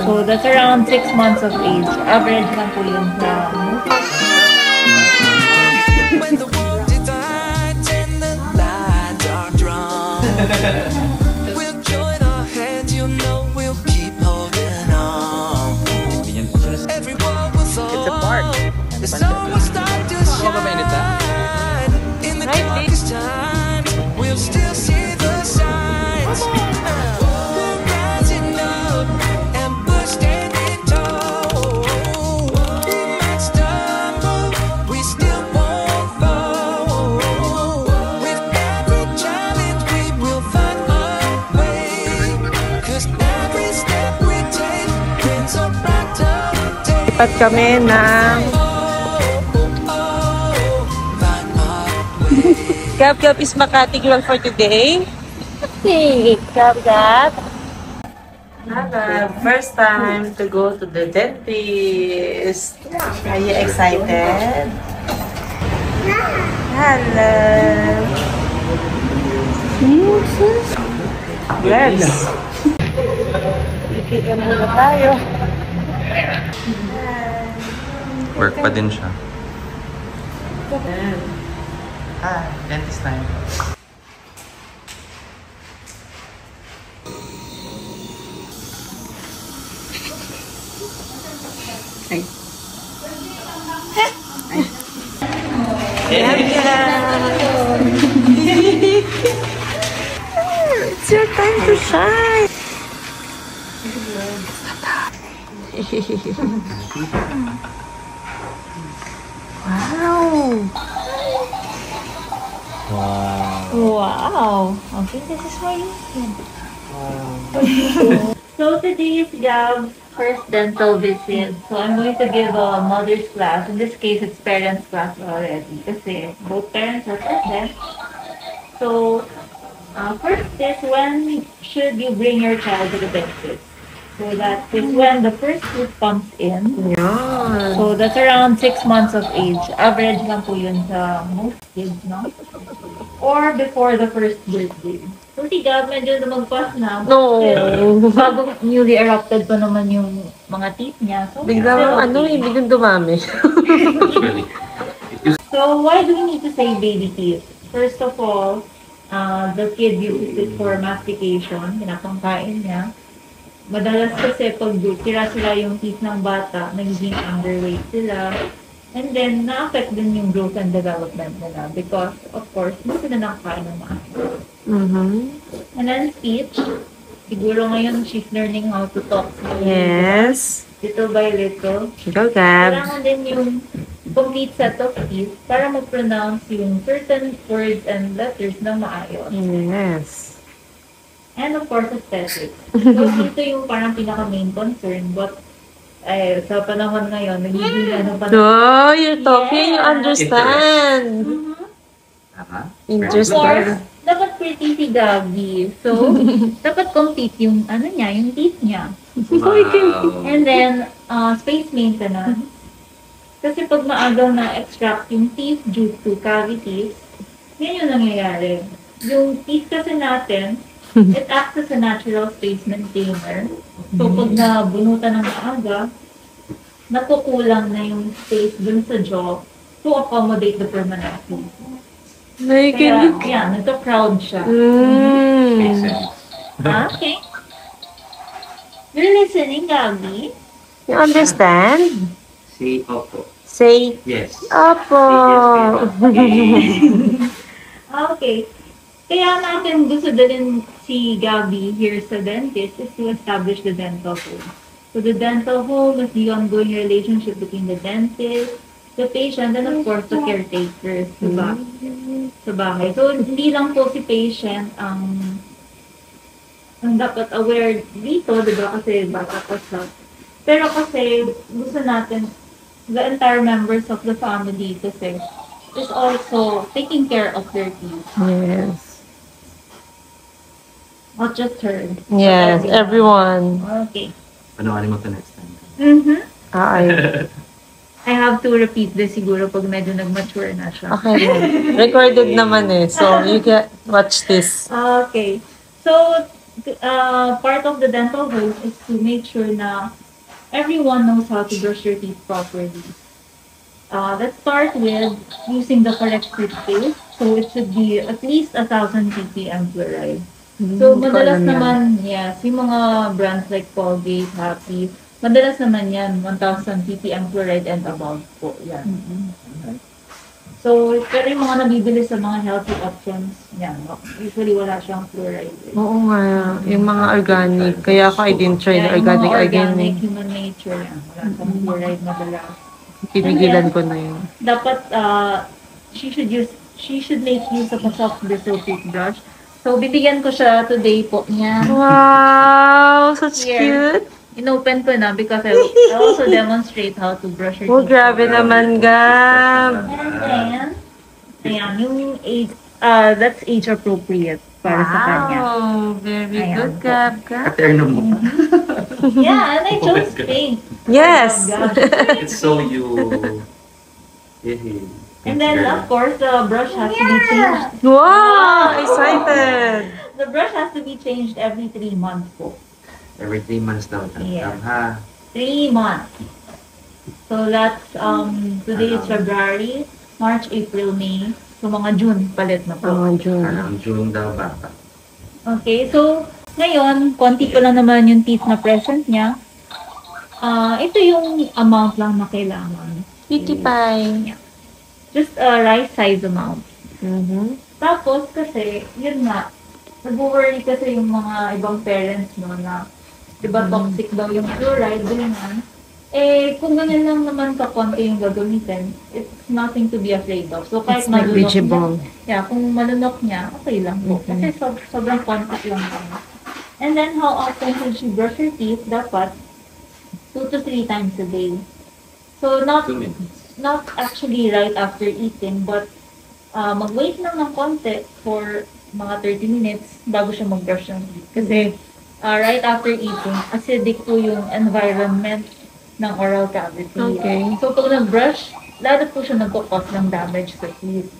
So that's around 6 months of age. Average lang po yun sa When the world divides and the lines are drawn, we'll join our hands, you know we'll keep holding on. Every wall will fall. It's a park. The sun will start to shine. In the darkest times, we'll still see the signs. We're rising up and we're standing tall. We might stumble, we still won't fall. With every challenge, we will find our way. 'Cause every step we take brings a brighter day. At kami ng Gab is Makati Girl for today. Hey, Gab. First time to go to the dentist. Are you excited? Hello. Yes. Ikita muna tayo. Work pa din siya. Dentist time. It's your time to shine. Wow. wow. Okay, this is why you can. So today is Gab's first dental visit. So I'm going to give a mother's class. In this case, it's parents class already. Kasi both parents are present. So first is when should you bring your child to the dentist? So that is when the first tooth comes in. Yan. So that's around 6 months of age. Average lang po yun sa most kids, no? Or before the first birthday. So si Gab, medyo lumagpas na. No. Bagong newly erupted pa naman yung mga teeth niya. So, Biglang biglang dumami. So why do we need to say baby teeth? First of all, the kid uses it for mastication. Pinapangkain niya. Madalas kasi pag tira sila yung teeth ng bata, nagiging underweight sila. And then, na-affect din yung growth and development nila because, of course, hindi sila nakakain ng maayos. And then speech, siguro ngayon she's learning how to talk. Yes. Little by little. Go, Gab. Kailangan din yung complete set of teeth para mag-pronounce yung certain words and letters na maayos. Yes. And of course, aesthetics. So, ito yung parang pinaka-main concern. But, sa panahon ngayon, nagiging ano pa. No, you're talking, you understand. Of course, dapat pretty si Gabi. So, dapat complete yung, niya, yung teeth niya. Wow. And then, space maintenance. Kasi pag maagaw na extract yung teeth due to cavities, yan yung nangyayari. Yung teeth kasi natin, it acts as a natural space maintainer. So, pag nabunutan ng maaga, nakukulang na yung space dun sa jaw to accommodate the permanent teeth. Kaya, yan, nagka-crowd siya. Makes sense. Okay. You're listening, Gabi? You understand? Say opo. Say, Yes. Opo. Okay. Kaya natin gusto din si Gabi here sa dentist is to establish the dental home. So the dental home is the ongoing relationship between the dentist, the patient, and of course the caretakers, diba? Sa bahay. So hindi lang po si patient ang dapat aware dito, diba? Kasi bata pa siya. Pero kasi gusto natin the entire members of the family kasi is also taking care of their teeth. Yes. Not just her. Yes, everyone. Okay. Panoorin mo to next time. I have to repeat this siguro pag medyo nag-mature na siya. Okay. Recorded naman eh. So, you can watch this. Okay. So, part of the dental home is to make sure na everyone knows how to brush your teeth properly. Let's start with using the correct toothpaste. So it should be at least 1,000 ppm fluoride. So Hindi ko madalas alam yan. naman, yes, yung mga brands like Colgate, Happy, madalas naman yan, 1,000 ppm fluoride and above po. Yan. So, pero yung mga nabibili sa mga healthy options, yan, usually wala siyang fluoride. Oo nga, yung mga organic. Kaya ako I didn't try na Yung organic mga again. organic, human nature, yan, wala siyang fluoride madalas. Pinigilan ko na yun. Dapat she should make use of a soft bristle toothbrush. So bibigyan ko siya today po niya. Wow! Such Here. cute! Inopen ko na because I also demonstrate how to brush your Oh, teeth. grabe naman, Gab! And then, ayan, yung age, that's age appropriate para sa kanya. Wow! Very Ayan good, po. Gab. Gab. Katerno mo. Yeah, and I chose pink. Yes! Oh my gosh. It's so you. And then, of course, the brush has to be changed. Wow! Excited! The brush has to be changed every 3 months po. Every 3 months daw. Yeah. Ha? 3 months. So that's, today is February, March, April, May. So mga June, palit na po. Oh, June. Parang June daw ba? Okay, so ngayon, konti pa lang naman yung teeth na present niya. Ito yung amount lang na kailangan. Cutie pie. Just a right size amount. Mhm. Tapos kasi, yun nga, nag-worry kasi yung mga ibang parents mo na, di ba toxic daw yung fluoride, ganyan. Eh, kung ganyan lang naman kakonti yung gagamitin, it's nothing to be afraid of. So, kahit It's malunok negligible. niya, kung malunok niya, okay lang po. Kasi sobrang konti lang naman. And then, how often should she brush her teeth? Dapat 2 to 3 times a day. So, 2 minutes. not actually right after eating, but mag-wait lang ng konti for mga 30 minutes bago siya mag-brush ng teeth. Kasi right after eating, acidic po yung environment ng oral cavity. Okay. So pag nag-brush, lalo po siya nagkakos ng damage sa teeth.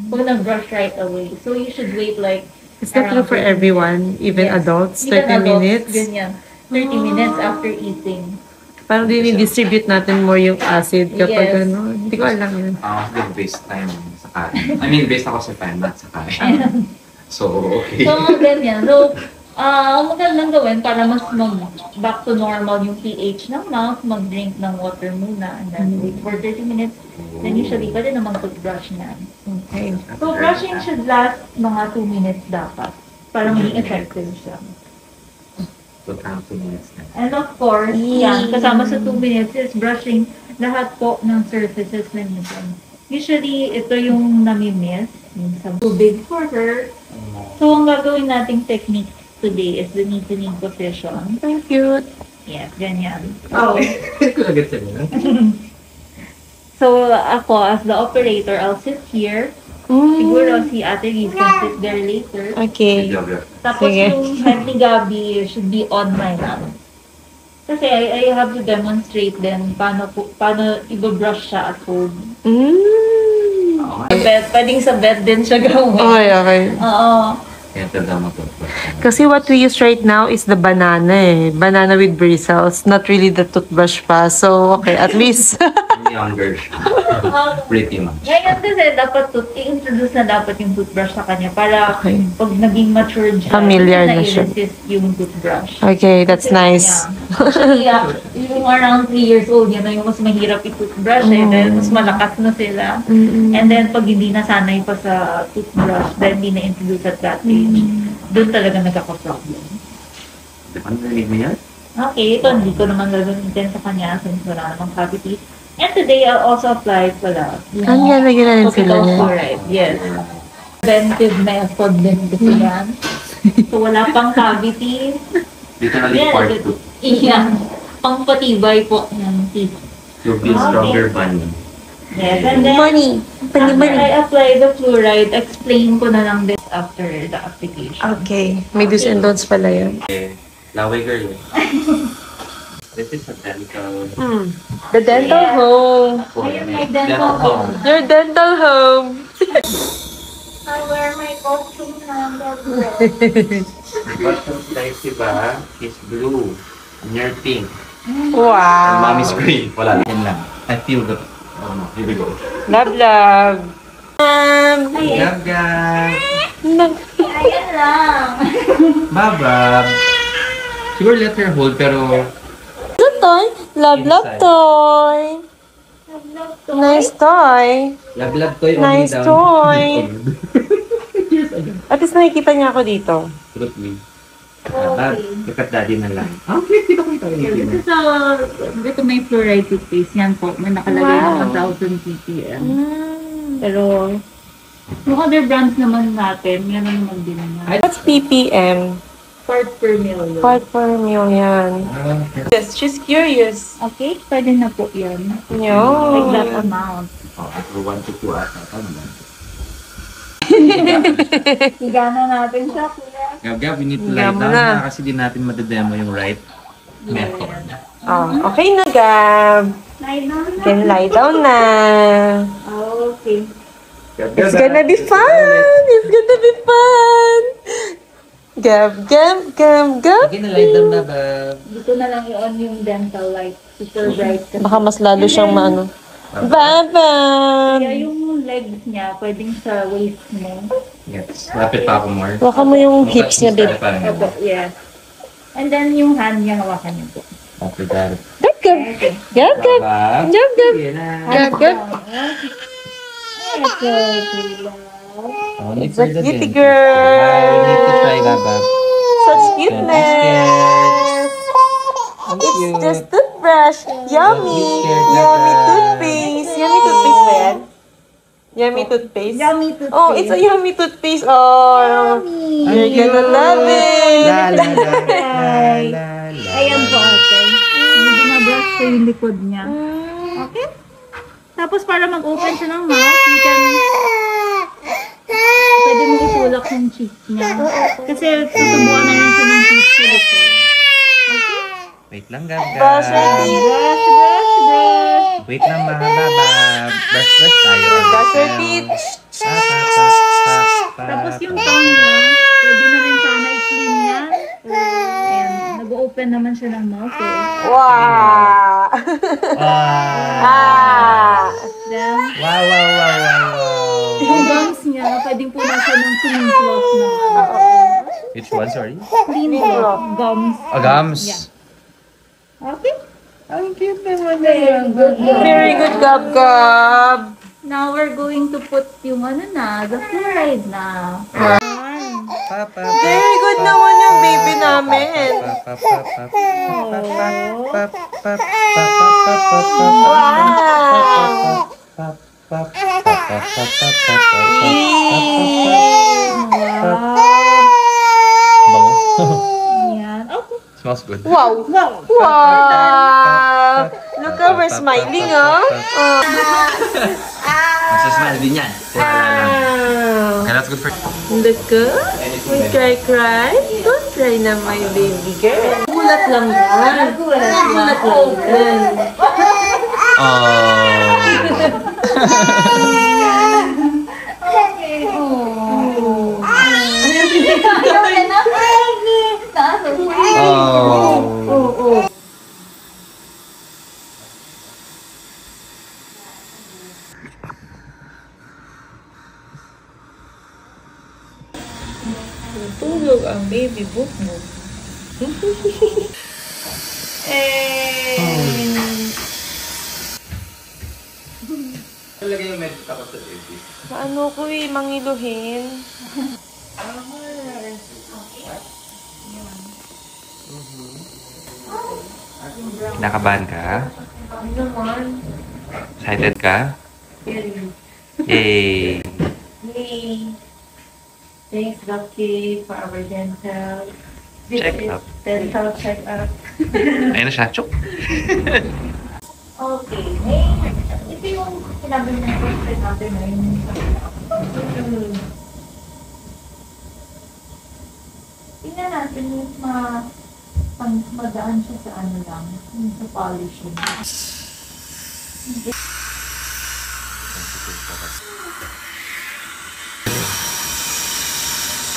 Pag nag-brush right away. So you should wait like Is that true around for 30 everyone? Even Yes. adults? Even 30 adults, minutes? Ganyan. 30 minutes after eating. Parang dinidistribute natin more yung acid kapag Yes. ano. Hindi ko alam yun. Ako based time sa kain. I mean, based ako sa time, not sa kain. So, okay. So, ganyan. So, magandang gawin para mas back to normal yung pH ng mouth, mag-drink ng water muna, and then wait for 30 minutes. Then usually, pwede naman toothbrush na. Okay. So, brushing should last mga 2 minutes dapat para maging effective siya. So, 2 minutes na. And of course, yan, kasama sa 2 minutes is brushing lahat po ng surfaces na nito. Usually, ito yung nami-miss, yung sa too big for her. So, ang gagawin nating technique today is the knee-to-knee position. Thank you. Yes, ganyan. Oh, ko agad sa'yo. So, ako, as the operator, I'll sit here. Siguro si Ate Liz can sit there later. Okay. Tapos Sige. yung head ni Gabi should be on my lap. Kasi I have to demonstrate din paano i-brush siya at home. Sa bed, pwedeng sa bed din siya gawin. Okay, okay. Oo. Kaya tada mo to. Kasi what we use right now is the banana eh. Banana with bristles. Not really the toothbrush pa. So, okay, at least. Younger siya. Pretty much. Ngayon kasi dapat i-introduce na dapat yung toothbrush sa kanya para Okay. pag naging matured siya, Familiar hindi na siya. i-resist yung toothbrush. Okay, that's nice. Yeah. Actually, yung around 3 years old, yan na yung mas mahirap i-toothbrush eh. Dahil mas malakas na sila. And then, pag hindi nasanay pa sa toothbrush, dahil hindi na-introduce at that age, doon talaga nagkaka-problem. Di ba narinig mo yan? Okay, ito hindi ko naman gagamitin sa kanya since wala namang cavity. And today, I'll also apply pala. Ang yan, lagyan na rin sila Topical niya. fluoride, yes. Preventive method din kasi yan. So, wala pang cavity. Dito na rin part 2. Iyan. Pangpatibay po ng teeth. To build stronger bonding. Yes, and then, Money. after I apply the fluoride, explain ko na lang this after the application. Okay. May do's and don'ts pala yun. Laway girl eh. This is a dental. The dental Yeah. home. Ayun, my dental home. Your dental home. I wear my costume na. Bottom slice, diba? Is blue. And you're pink. And Wow. mommy's green. Wala lang. Yan lang. I feel the... Oh no, here we go. Love, love. Gab, gab. Ayan lang. Babab. Siguro let her hold, pero... Toy. Love, love toy. Nice toy. Love toy only Nice down. toy. At least nakikita niya ako dito. Truth me. Look at daddy na lang. Please, dito ko ito. Dito may fluoride toothpaste. Yan po. May nakalagay Wow. na 1,000 ppm. Pero, yung other brands naman natin, yan naman din na. What's ppm? Part per million. Part per million. Yes, she's curious. Okay, pwede na po yan. Like Yo. that amount. Oh, after 1 to 2 ata. Tama ba? Higana natin siya, kuya. Gab, we need to Gab lie down na. na kasi di natin madedemo yung right method. Oh, okay na, Gab. Lie down na. Can lie down na. Okay. It's gonna be fun. It's gonna be fun. Gab, Gab, Gab, Gab. Okay na lie down na, Bab. Dito na lang i-on yung dental light. Super bright. kasi. Baka mas lalo siyang maano. Baba. Kaya yung legs niya, pwedeng sa waist mo. Yes. Lapit pa ako more. Baka mo yung hips niya, babe. Opo, yes. And then yung hand niya, hawakan niyo po. After that. Gab, Gab. Gab, Gab. Bab. Gab, Gab. Sige na. Gab, Gab. Oh, next It's a is the kitty dentist. girl. I need to try that, Bab. Such cuteness. Ang It's cute. just toothbrush. Yummy. scared, Yummy Gab. toothpaste. Yummy toothpaste ba yan? Yummy toothpaste? Yummy toothpaste. Oh, it's a yummy toothpaste. Oh, you're gonna love it. La la la la la la. Ayan po, ate. Binabrush ko yung likod niya. Okay? Tapos para mag-open siya ng mouth, you can... Pwede mo itulak yung cheek niya. Kasi tutubuan na rin siya ng cheek sa likod. Okay? Wait lang, Gab, Brush your Gab. teeth. Brush, brush, brush. Wait lang, mahaba, Bab. Brush tayo. Brush your teeth. Tapos yung tongue niya, pwede na rin sana i-clean niya. Ayan, nag-open naman siya ng mouth eh. Wow. Ah. Then, Wow, wow, wow, wow, wow. yung gums niya, pwedeng po na siya ng clean cloth na. Which one, sorry? Clean cloth. Gums. Gums. Yeah. Okay? Ang cute naman Very good, Gab, Gab. Now we're going to put yung ano na, the fluoride na. Very good naman yung baby namin. Wow. Yan. Okay. Smells good. Wow. Wow. Look how we're smiling, oh. Masasmile din yan. Wow. Okay, that's good for... Look, we cry. Don't cry na, my baby girl. Gulat lang yan. Gulat lang yan. Oh. Tulog ang baby buk-buk. Talaga yung medyo takot sa baby. Paano ko mangiluhin? Kinakabahan ka? Ano naman? Excited ka? Yay! Yay! Thanks, Lucky, for our dental. Check-up. Dental check-up. Ayun na siya. Chuk! Okay. Ito yung sinabi ng question natin na yung tingnan natin yung madaan siya sa ano lang, yung sa polishing.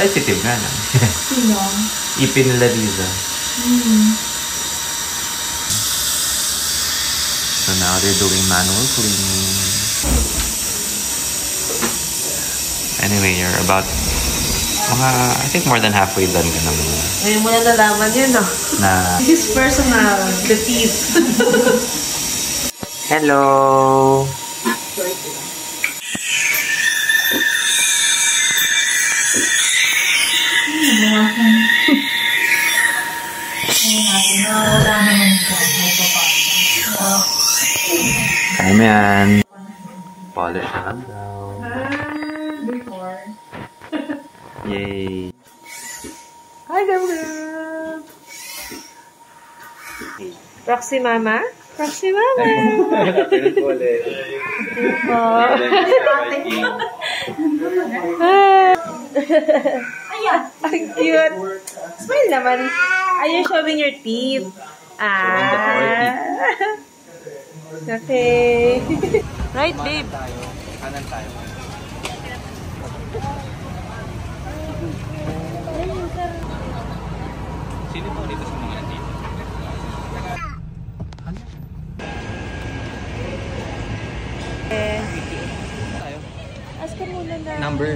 Sensitive nga lang. Sino? Ipin nila Riza. So now they're doing manual cleaning. Anyway, you're about I think more than halfway done ka na muna. Ngayon mo na nalaman yun, no? Na This is personal. The teeth. hello! Wala naman siya. Kaya mo yan. Polish na lang daw. Before. Yay! Hi, Gabriel! Roxy Mama? Roxy Mama! Ayan! Ang cute! Smile naman. Are you showing your teeth? Okay. Right, babe? Kanan tayo. Sino po dito sa mga nandito? Ask ka muna na Number.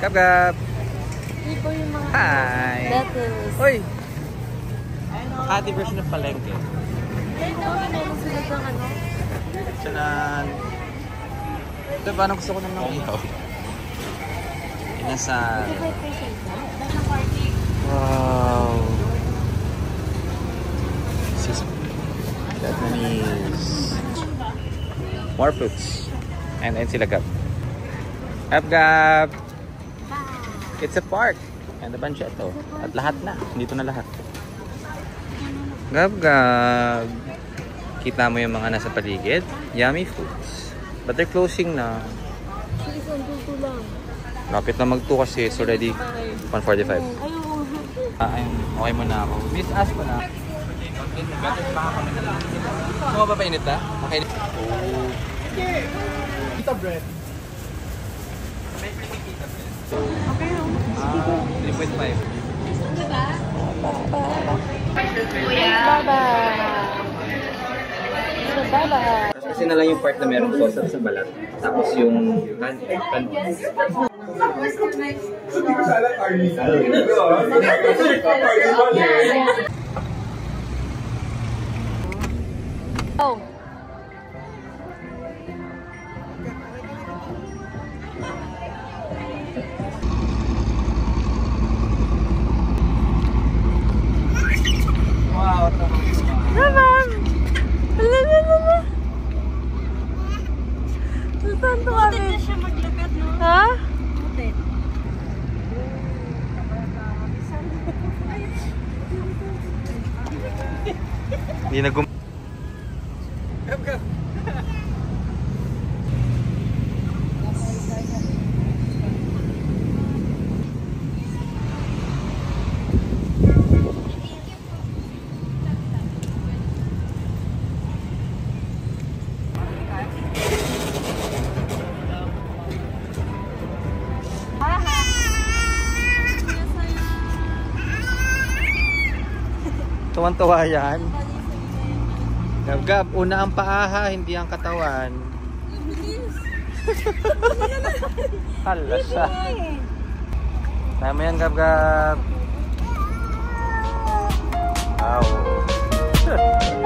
Gab-gab! Ito yung mga Hi! lettuce. Uy! Makati version ng palengke. Ito, meron sila ng ano? Chanan! Ito, paano gusto ko naman ihaw? Inasal. Wow! This is Vietnamese. More fruits. And sila Gab. Gab-gab! It's a park. And the panchetto. At lahat na. Dito na lahat. Gab-gab! Kita mo yung mga nasa paligid. Yummy foods. But they're closing na. Isang tuto lang. Lapit na mag-2 kasi it's already 1:45. Okay mo na ako. Miss, ask ko na. Mga ba painit na? Makainit? Oh. Pita bread. Okay lang. 3.5. Kasi na lang yung part na merong sauce sa balat. Tapos yung Oh. wow, Naman! Alala. Saan to kami? Butit na siya maglupit, no? Ha? Butit. Hindi na tuwan-tuwa yan. Gab-gab, una ang paaha, hindi ang katawan. Hala siya. Tama yan, Gab-gab. Wow.